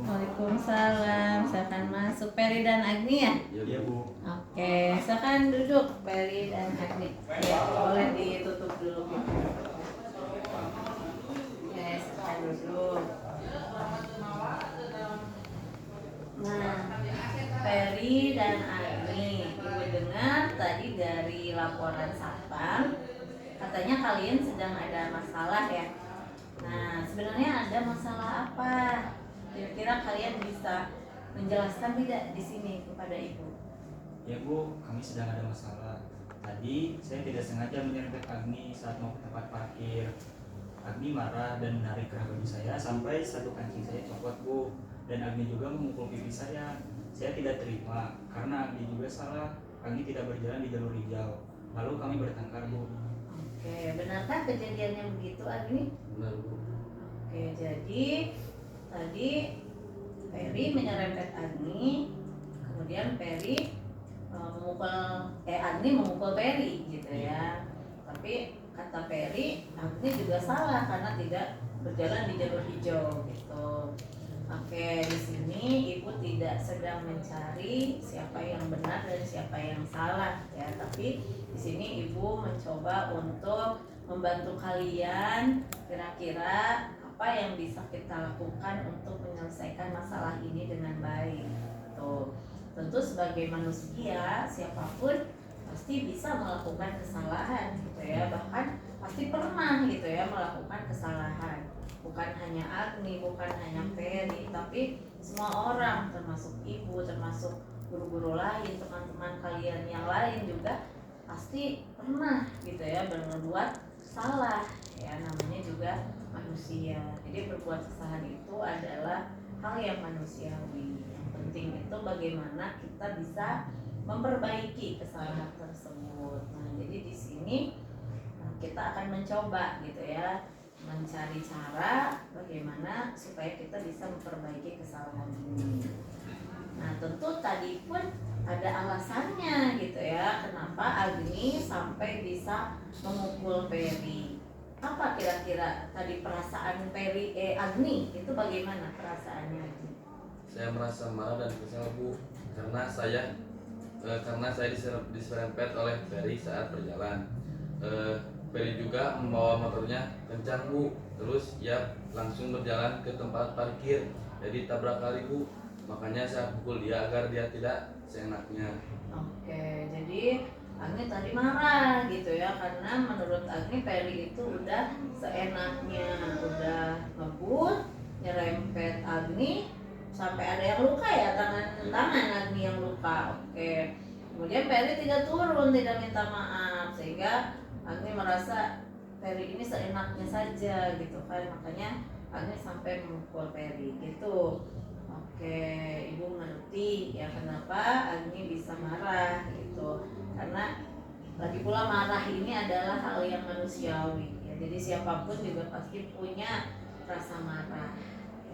Waalaikumsalam. Silakan masuk Peri dan Agni ya? Iya Bu. Oke, silakan duduk Peri dan Agni. Ya, boleh ditutup dulu gitu. Oke, silakan duduk. Nah, Peri dan Agni, Ibu dengar tadi dari laporan Satpam, katanya kalian sedang ada masalah ya. Nah, sebenarnya ada masalah apa? Kira-kira kalian bisa menjelaskan tidak di sini kepada Ibu? Ya Bu, kami sedang ada masalah. Tadi saya tidak sengaja menyerempet Agni saat mau ke tempat parkir. Agni marah dan menarik kerah baju saya sampai satu kancing saya copot Bu. Dan Agni juga memukul pipi saya. Saya tidak terima karena Agni juga salah. Agni tidak berjalan di jalur hijau. Lalu kami bertengkar Bu. Oke, benarkah kejadiannya begitu Agni? Benar Bu. Oke, jadi tadi Peri menyerempet Agni, kemudian Peri Agni memukul Peri gitu ya. Tapi kata Peri, Agni juga salah karena tidak berjalan di jalur hijau gitu. Oke, di sini Ibu tidak sedang mencari siapa yang benar dan siapa yang salah ya, tapi di sini Ibu mencoba untuk membantu kalian kira-kira apa yang bisa kita lakukan untuk menyelesaikan masalah ini dengan baik. Tuh, tentu sebagai manusia siapapun pasti bisa melakukan kesalahan gitu ya, bahkan pasti pernah gitu ya melakukan kesalahan. Bukan hanya Agni, bukan hanya Peri, tapi semua orang, termasuk Ibu, termasuk guru-guru lain, teman-teman kalian yang lain juga pasti pernah gitu ya berbuat salah ya, namanya juga manusia. Jadi berbuat kesalahan itu adalah hal yang manusiawi. Yang penting itu bagaimana kita bisa memperbaiki kesalahan tersebut. Nah, jadi di sini kita akan mencoba gitu ya, mencari cara bagaimana supaya kita bisa memperbaiki kesalahan ini. Nah, tentu tadi pun ada alasannya gitu ya, kenapa Agni sampai bisa memukul Peri. Apa kira-kira tadi perasaan Agni itu bagaimana perasaannya Agni? Saya merasa marah dan kesal Bu, karena saya diserempet oleh Peri saat berjalan. Peri juga membawa motornya kencang Bu, terus ia langsung berjalan ke tempat parkir, jadi tabrak kali Bu. Makanya saya pukul dia agar dia tidak seenaknya. Oke, jadi Agni tadi marah gitu ya, karena menurut Agni Peri itu udah seenaknya, udah ngebut, nyerempet Agni sampai ada yang luka ya, tangan Agni yang luka. Oke, kemudian Peri tidak turun, tidak minta maaf, sehingga Agni merasa Peri ini seenaknya saja gitu kan, makanya Agni sampai memukul Peri gitu. Oke, Ibu mengerti ya kenapa Agni bisa marah gitu, karena lagi pula marah ini adalah hal yang manusiawi ya, jadi siapapun juga pasti punya rasa marah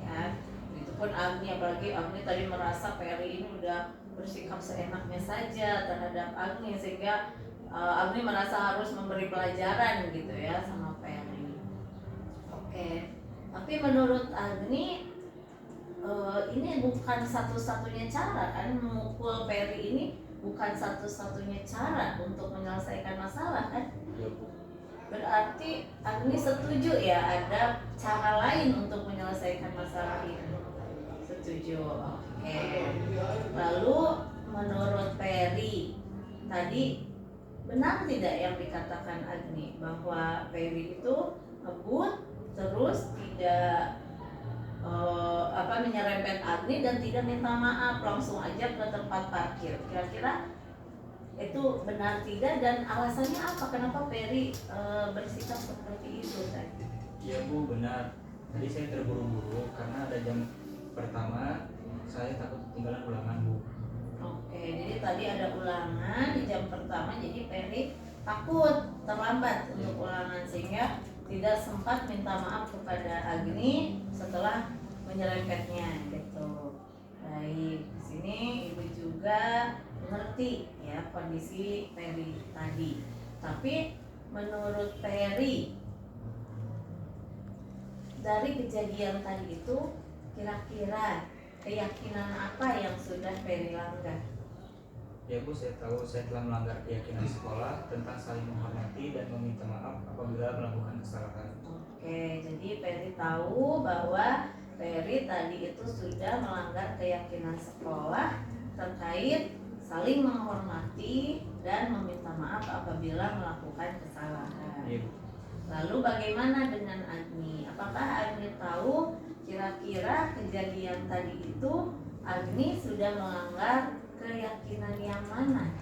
ya. Itu pun Agni, apalagi Agni tadi merasa Peri ini udah bersikap seenaknya saja terhadap Agni, sehingga Agni merasa harus memberi pelajaran gitu ya sama Peri. Oke, tapi menurut Agni ini bukan satu-satunya cara kan, memukul Peri ini bukan satu-satunya cara untuk menyelesaikan masalah kan? Ya Bu. Berarti Agni setuju ya ada cara lain untuk menyelesaikan masalah ini. Setuju. Oke. Lalu menurut Peri tadi, benar tidak yang dikatakan Agni bahwa Peri itu ngebut terus tidak menyerempet Agni dan tidak minta maaf, langsung aja ke tempat parkir? Kira-kira itu benar tidak, dan alasannya apa kenapa Peri bersikap seperti itu tadi? Iya Bu, benar. Tadi saya terburu-buru karena ada jam pertama, saya takut ketinggalan ulangan Bu. Oke, jadi tadi ada ulangan di jam pertama, jadi Peri takut terlambat untuk ulangan sehingga tidak sempat minta maaf kepada Agni setelah menyerempetnya gitu. Baik, di sini Ibu juga mengerti ya kondisi Peri tadi. Tapi menurut Peri, dari kejadian tadi itu kira-kira keyakinan apa yang sudah Peri langgar? Ya Bu, saya tahu saya telah melanggar keyakinan sekolah tentang saling menghormati dan meminta maaf apabila melakukan kesalahan. Oke, jadi Peri tahu bahwa Peri tadi itu sudah melanggar keyakinan sekolah terkait saling menghormati dan meminta maaf apabila melakukan kesalahan. Iya Bu. Lalu bagaimana dengan Agni? Apakah Agni tahu kira-kira kejadian tadi itu Agni sudah melanggar keyakinan yang mana?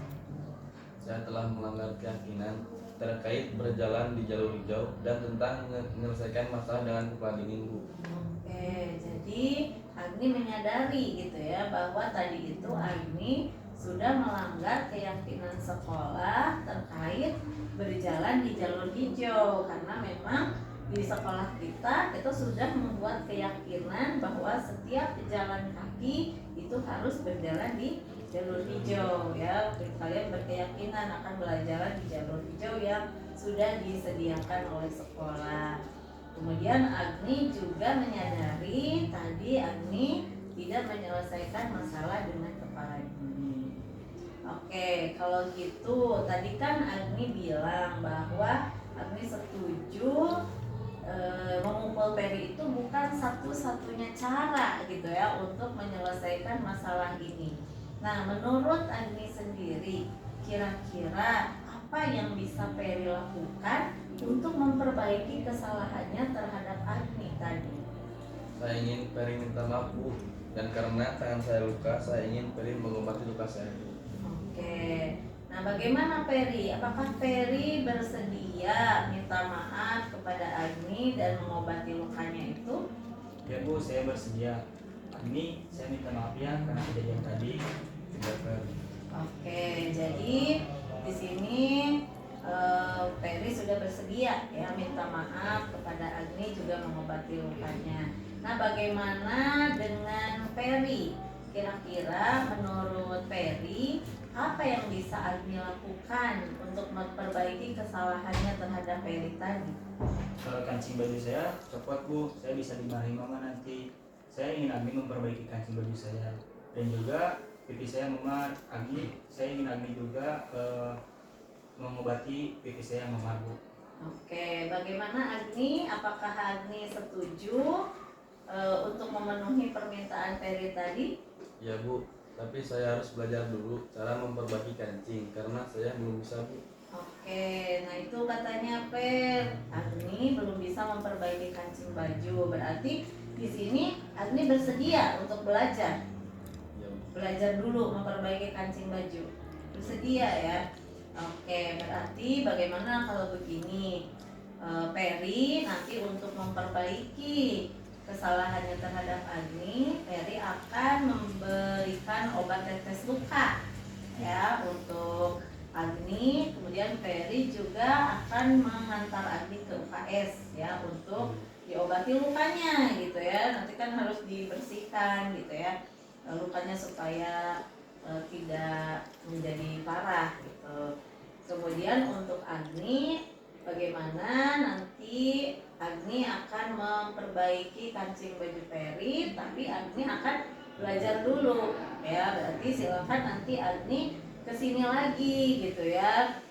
Saya telah melanggar keyakinan terkait berjalan di jalur hijau dan tentang menyelesaikan masalah dengan kepala dingin, Bu. Oke, jadi Agni menyadari gitu ya bahwa tadi itu Agni sudah melanggar keyakinan sekolah terkait berjalan di jalur hijau, karena memang di sekolah kita sudah membuat keyakinan bahwa setiap pejalan kaki itu harus berjalan di jalur hijau ya. Kalian berkeyakinan akan belajar di jalur hijau yang sudah disediakan oleh sekolah. Kemudian Agni juga menyadari tadi Agni tidak menyelesaikan masalah dengan kepala dingin. Oke, kalau gitu tadi kan Agni bilang bahwa Agni setuju memukul Peri itu bukan satu-satunya cara gitu ya untuk menyelesaikan masalah ini. Nah, menurut Agni sendiri, kira-kira apa yang bisa Peri lakukan untuk memperbaiki kesalahannya terhadap Agni tadi? Saya ingin Peri minta maaf, Bu, dan karena tangan saya luka, saya ingin Peri mengobati luka saya. Oke, nah bagaimana Peri? Apakah Peri bersedia minta maaf kepada Agni dan mengobati lukanya itu? Ya Bu, saya bersedia. Agni, saya minta maaf ya karena kejadian tadi. Tidak, Peri. Oke, jadi di sini Peri sudah bersedia ya minta maaf kepada Agni juga mengobati lukanya. Nah, bagaimana dengan Peri? Kira-kira menurut Peri apa yang bisa Agni lakukan untuk memperbaiki kesalahannya terhadap Peri tadi? Kalau kancing baju saya copot Bu, saya bisa dimarahi mama nanti. Saya ingin Agni memperbaiki kancing baju saya dan juga pipi saya memar. Saya ingin Agni juga mengobati pipi saya yang memar Bu. Oke, bagaimana Agni? Apakah Agni setuju untuk memenuhi permintaan Peri tadi? Ya, Bu, tapi saya harus belajar dulu cara memperbaiki kancing karena saya belum bisa, Bu. Oke, nah itu katanya Agni belum bisa memperbaiki kancing baju. Berarti di sini Agni bersedia untuk belajar. Ya, Bu. Belajar dulu memperbaiki kancing baju. Bersedia ya. Oke, berarti bagaimana kalau begini? Peri nanti untuk memperbaiki kesalahannya terhadap Agni, Peri akan memberikan obat tetes luka ya untuk Agni. Kemudian Peri juga akan mengantar Agni ke UKS ya untuk diobati lukanya gitu ya. Nanti kan harus dibersihkan gitu ya lukanya supaya tidak menjadi parah gitu. Kemudian untuk Agni, bagaimana nanti Agni akan memperbaiki kancing baju Peri, tapi Agni akan belajar dulu ya. Berarti silakan nanti Agni kesini lagi gitu ya,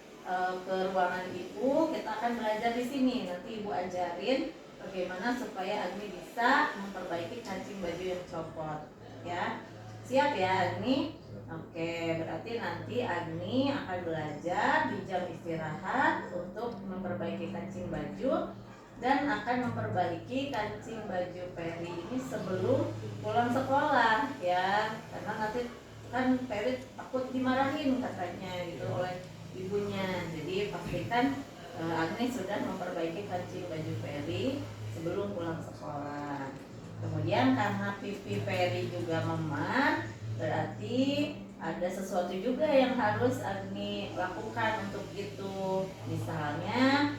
ke ruangan ibu. Kita akan belajar di sini. Nanti ibu ajarin bagaimana supaya Agni bisa memperbaiki kancing baju yang copot ya. Siap ya Agni? Oke, berarti nanti Agni akan belajar di jam istirahat untuk memperbaiki kancing baju dan akan memperbaiki kancing baju Peri ini sebelum pulang sekolah ya. Karena nanti kan Peri takut dimarahin katanya gitu oleh ibunya. Jadi pastikan Agni sudah memperbaiki kancing baju Peri sebelum pulang sekolah. Kemudian karena pipi Peri juga memar, berarti ada sesuatu juga yang harus Agni lakukan untuk itu. Misalnya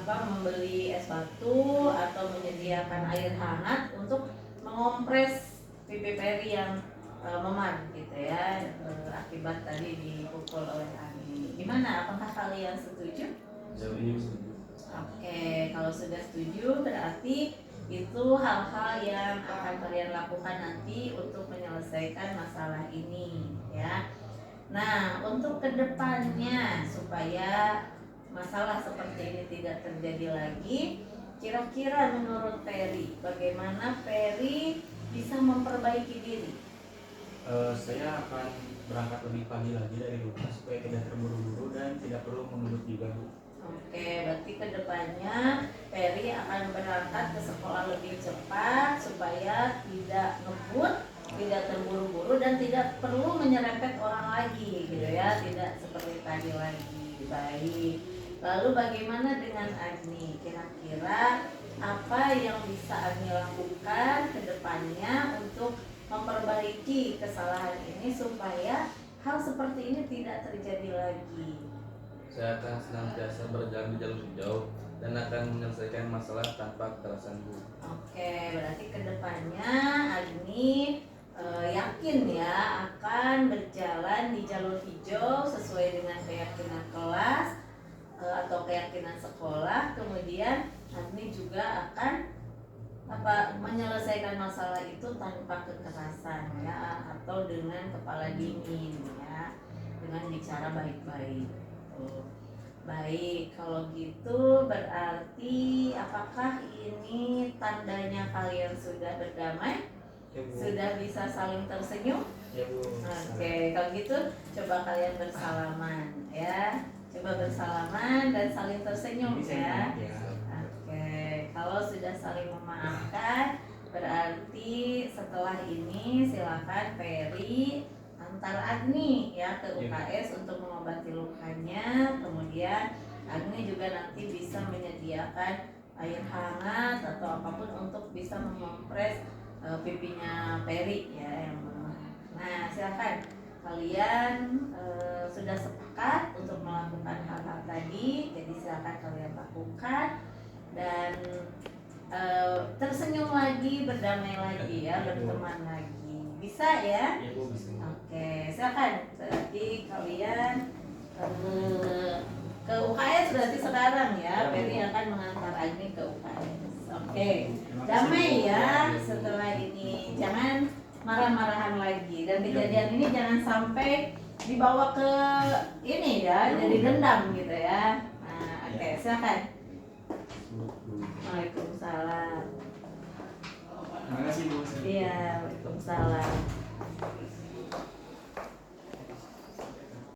membeli es batu atau menyediakan air hangat untuk mengompres pipi Peri yang memar gitu ya, akibat tadi dipukul oleh Agni. Gimana? Apakah kalian setuju? Jauh ini setuju. Oke, kalau sudah setuju berarti Itu hal-hal yang akan kalian lakukan nanti untuk menyelesaikan masalah ini ya. Nah, untuk kedepannya supaya masalah seperti ini tidak terjadi lagi, kira-kira menurut Peri, bagaimana Peri bisa memperbaiki diri? Saya akan berangkat lebih pagi lagi dari rumah supaya tidak terburu-buru dan tidak perlu mengeluh juga Bu. Oke, berarti kedepannya Peri akan berangkat ke sekolah lebih cepat supaya tidak ngebut, tidak terburu-buru dan tidak perlu menyerempet orang lagi gitu ya, tidak seperti tadi lagi. Baik. Lalu bagaimana dengan Agni? Kira-kira apa yang bisa Agni lakukan kedepannya untuk memperbaiki kesalahan ini supaya hal seperti ini tidak terjadi lagi? Saya akan senantiasa berjalan di jalur hijau dan akan menyelesaikan masalah tanpa kekerasan Bu. Oke, berarti kedepannya Agni yakin ya akan berjalan di jalur hijau sesuai dengan keyakinan kelas atau keyakinan sekolah. Kemudian Agni juga akan menyelesaikan masalah itu tanpa kekerasan ya, atau dengan kepala dingin ya, dengan bicara baik-baik. Baik, kalau gitu berarti apakah ini tandanya kalian sudah berdamai? Ya Bu. Sudah bisa saling tersenyum? Ya Bu. Oke, kalau gitu coba kalian bersalaman ya. Coba bersalaman dan saling tersenyum Ini saya ya. ingat ya. Oke, kalau sudah saling memaafkan, berarti setelah ini silakan Peri antar Agni ya ke UKS untuk mengobati lukanya. Kemudian Agni juga nanti bisa menyediakan air hangat atau apapun untuk bisa mengompres pipinya Peri ya yang lemah. Nah, silakan kalian sudah sepakat untuk melakukan hal-hal tadi, jadi silakan kalian lakukan dan tersenyum lagi, berdamai lagi ya, berteman lagi. Bisa ya? Ya Bu bisa. Oke, silakan. Berarti kalian ke UKS berarti sekarang ya. Peri akan mengantar Agni ke UKS. Oke, damai ya setelah ini. Jangan marah-marahan lagi dan kejadian ini jangan sampai dibawa ke ini ya, jadi dendam gitu ya. Nah, oke, silakan. Waalaikumsalam. Terima kasih Bu. Iya, waalaikumsalam.